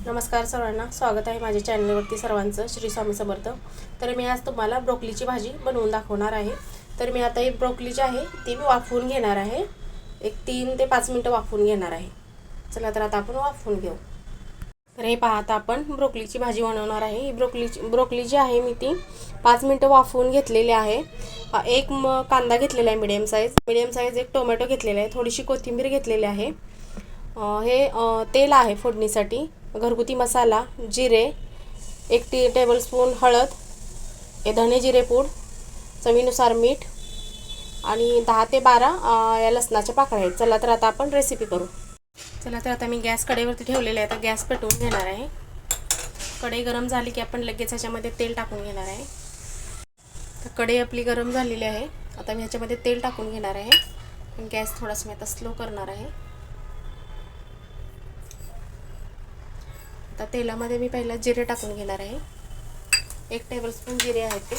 नमस्कार सर्वांना, स्वागत आहे माझ्या चॅनलवरती सर्वांचं. श्री स्वामी समर्थ. तर मी आज तुम्हाला ब्रोकलीची भाजी बनवून दाखवणार आहे. तर मी आता ही ब्रोकली जी आहे ती मी वाफवून घेणार आहे. एक 3 ते 5 मिनटं वाफवून घेणार आहे. चला तर आता आपण वाफवून घेऊ. तर हे पहा, आता आपण ब्रोकलीची भाजी बनवणार आहे. ही ब्रोकली जी आहे मी ती 5 मिनटं वाफवून घेतलेली आहे. एक कांदा घेतलेला आहे मीडियम साईज, एक टोमॅटो घेतलेला आहे, थोडीशी कोथिंबीर घेतलेली आहे. हे तेल आहे फोडणीसाठी, घरगुती मसाला, जिरे, 1 टेबलस्पून हळद, हे धणे जिरे पूड, चवीनुसार मीठ आणि 10 ते 12 या लसणाच्या पाकळ्या आहेत. चला तर आता आपण रेसिपी करू. चला तर आता मी गॅस कढईवरती ठेवलेला आहे. आता गॅस पेटवून घेणार आहे. कढई गरम झाली की आपण लगेच ह्याच्यामध्ये तेल टाकून घेणार आहे. तर कढई आपली गरम झालेली आहे. आता मी ह्याच्यामध्ये तेल टाकून घेणार आहे. गॅस थोडासा मी आता स्लो करणार आहे. आता तेलामध्ये मी पहिला जिरे टाकून घेणार आहे. 1 टेबलस्पून जिरे आहेत ते.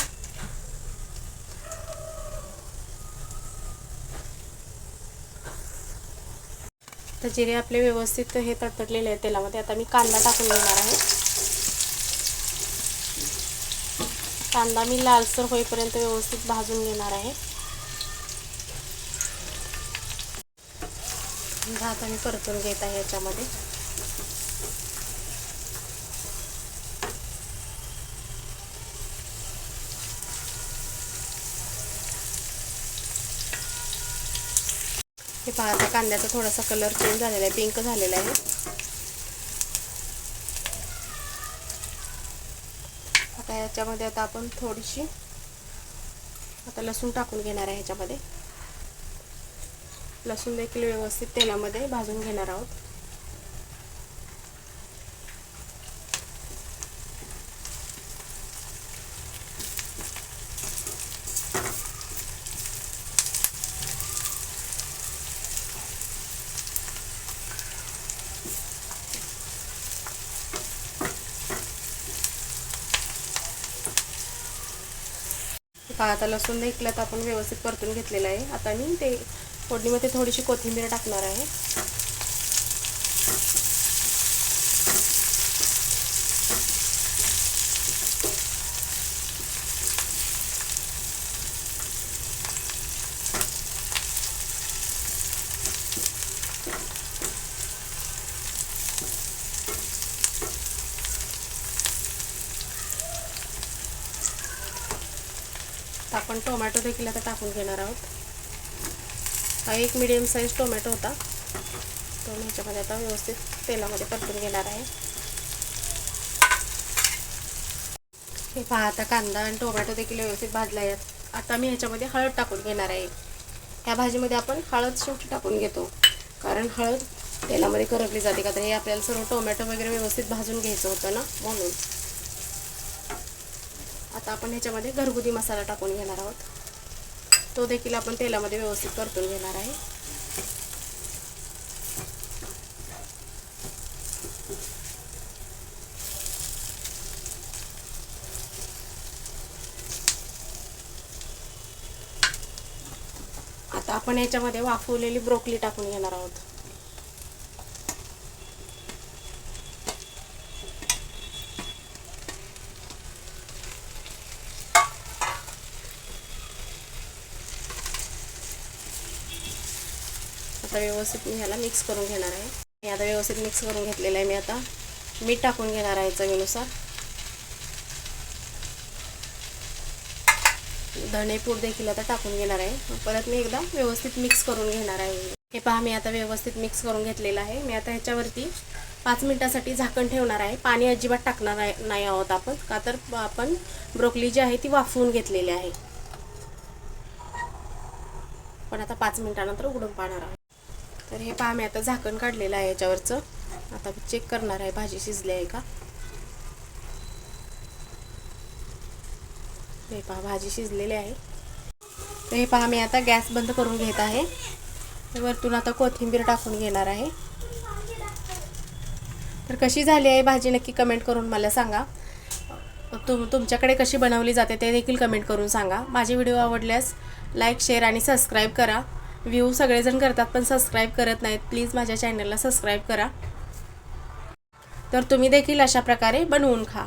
तर जिरे आपले व्यवस्थित हे तडतडलेले आहेत तेलामध्ये. आता मी कांदा टाकून घेणार आहे. कांदा मी लालसर होईपर्यंत व्यवस्थित भाजून घेणार आहे. आता मी परतून घेत आहे याच्यामध्ये. हे पहा, आता कांद्याचा थोडासा कलर चेंज झालेला आहे, पिंक झालेला आहे. आता याच्यामध्ये आता आपण थोडीशी आता लसूण टाकून घेणार आहे. ह्याच्यामध्ये लसूण देखील व्यवस्थित तेलामध्ये भाजून घेणार आहोत. आता लसूण देखील आता आपण व्यवस्थित परतून घेतलेला आहे. आता मी ते फोडणीमध्ये थोडीशी कोथिंबीर टाकणार आहे. आपण टोमॅटो देखील आता टाकून घेणार आहोत. हा एक मीडियम साईज टोमॅटो होता, तो मी ह्याच्यामध्ये आता व्यवस्थित तेलामध्ये परतून घेणार आहे. हे पहा, आता कांदा आणि टोमॅटो देखील व्यवस्थित भाजला आहे. आता मी ह्याच्यामध्ये हळद टाकून घेणार आहे. ह्या भाजीमध्ये आपण हळद शेवटी टाकून घेतो, कारण हळद तेलामध्ये करपली जाते का, तर हे आपल्याला सर्व टोमॅटो वगैरे व्यवस्थित भाजून घ्यायचं होतं ना, म्हणून. आता आपण ह्याच्यामध्ये घरगुती मसाला टाकून घेणार आहोत. तो देखील आपण तेलामध्ये व्यवस्थित परतून घेणार आहे. आता आपण ह्याच्यामध्ये वाफवलेली ब्रोकली टाकून घेणार आहोत. आता व्यवस्थित मी ह्याला मिक्स करून घेणार आहे. हे आता व्यवस्थित मिक्स करून घेतलेलं आहे मी. आता मीठ टाकून घेणार आहे चवीनुसार. धणे पूड देखील आता टाकून घेणार आहे. परत मी एकदा व्यवस्थित मिक्स करून घेणार आहे. हे पहा, मी आता व्यवस्थित मिक्स करून घेतलेलं आहे. मी आता ह्याच्यावरती 5 मिनिटासाठी झाकण ठेवणार आहे. पाणी अजिबात टाकणार नाही आहोत आपण, का तर आपण ब्रोकली जी आहे ती वाफवून घेतलेली आहे. पण आता 5 मिनिटानंतर उघडून पाहणार आहोत. तर हे पहा, मी आता झाकण काढलेलं आहे याच्यावरचं. आता मी चेक करणार आहे भाजी शिजली आहे का. हे पहा, भाजी शिजलेली आहे. तर हे पहा, मी आता गॅस बंद करून घेत आहे. वरतून आता कोथिंबीर टाकून घेणार आहे. तर कशी झाली आहे भाजी नक्की कमेंट करून मला सांगा. तुमच्याकडे कशी बनवली जाते ते देखील कमेंट करून सांगा. माझे व्हिडिओ आवडल्यास लाईक, शेअर आणि सबस्क्राईब करा. व्ह्यू सगळेजण करतात पण सबस्क्राईब करत नाहीत. प्लीज माझ्या चॅनलला सबस्क्राईब करा. तर तुम्ही देखील अशा प्रकारे बनवून खा.